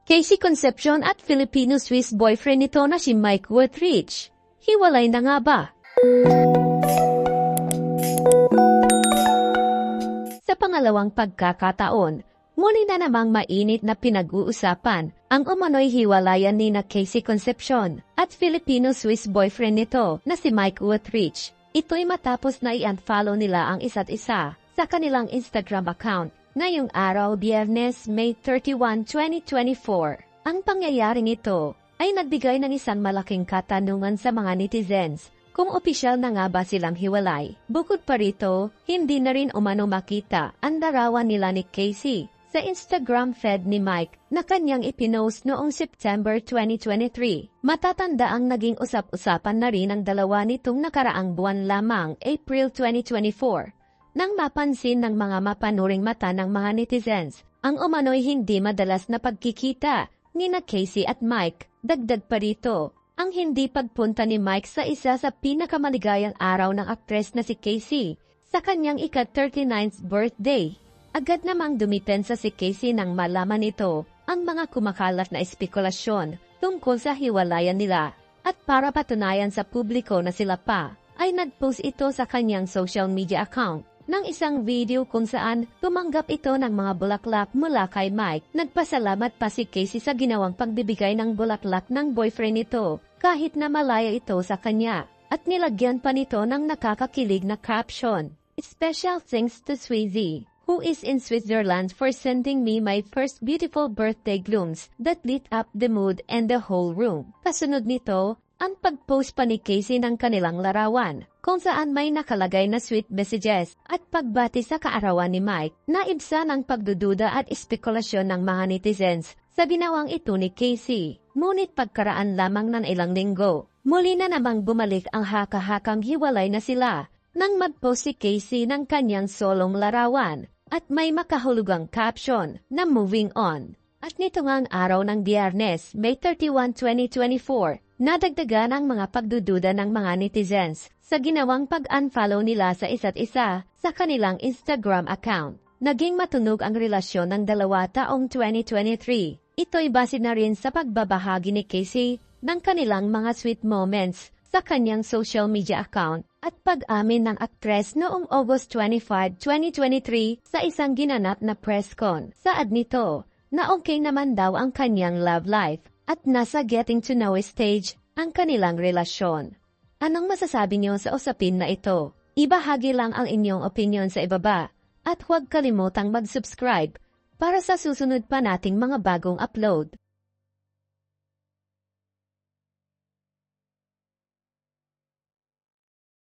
Casey Concepcion at Filipino-Swiss boyfriend nito na si Mike Wooldridge. Hiwalay na nga ba? Sa pangalawang pagkakataon, muli na namang mainit na pinag-uusapan ang umano'y hiwalayan ni na Casey Concepcion at Filipino-Swiss boyfriend nito na si Mike Wooldridge. Ito'y matapos na i-unfollow nila ang isa't isa sa kanilang Instagram account ngayong araw Biyernes, May 31, 2024. Ang pangyayaring ito ay nagbigay ng isang malaking katanungan sa mga netizens kung opisyal na nga ba silang hiwalay. Bukod pa rito, hindi na rin umano makita ang larawan nila ni Casey sa Instagram feed ni Mike na kanyang ipinost noong September 2023. Matatanda ang naging usap-usapan na rin ang dalawa nitong nakaraang buwan lamang, April 2024. Nang mapansin ng mga mapanuring mata ng mga netizens, ang umano'y hindi madalas na pagkikita ni na Casey at Mike. Dagdag pa rito, ang hindi pagpunta ni Mike sa isa sa pinakamaligayang araw ng aktres na si Casey sa kanyang ika-39th birthday. Agad namang dumipensa si Casey nang malaman nito ang mga kumakalat na espekulasyon tungkol sa hiwalayan nila. At para patunayan sa publiko na sila pa, ay nagpost ito sa kanyang social media account ng isang video kung saan tumanggap ito ng mga bulaklak mula kay Mike. Nagpasalamat pa si Casey sa ginawang pagbibigay ng bulaklak ng boyfriend nito kahit na malaya ito sa kanya. At nilagyan pa nito ng nakakakilig na caption, "Special thanks to Swizzy, who is in Switzerland, for sending me my first beautiful birthday glooms that lit up the mood and the whole room." Kasunod nito, ang pag-post pa ni Casey ng kanilang larawan, kung saan may nakalagay na sweet messages at pagbati sa kaarawan ni Mike. Naibsan ang pagdududa at espekulasyon ng mga netizens sa ginawang ito ni Casey. Ngunit pagkaraan lamang ng ilang linggo, muli na namang bumalik ang haka-hakang hiwalay na sila nang mag-post si Casey ng kanyang solong larawan at may makahulugang caption na "Moving On." At nito ngang araw ng Biyernes, May 31, 2024, nadagdagan ang mga pagdududa ng mga netizens sa ginawang pag-unfollow nila sa isa't isa sa kanilang Instagram account. Naging matunog ang relasyon ng dalawa taong 2023. Ito'y base na rin sa pagbabahagi ni Casey ng kanilang mga sweet moments sa kanyang social media account at pag-amin ng aktres noong August 25, 2023 sa isang ginanap na press con. Saad nito na okay naman daw ang kanyang love life at nasa getting to know stage ang kanilang relasyon. Anong masasabi niyo sa usapin na ito? Ibahagi lang ang inyong opinion sa ibaba at huwag kalimutang mag-subscribe para sa susunod pa nating mga bagong upload.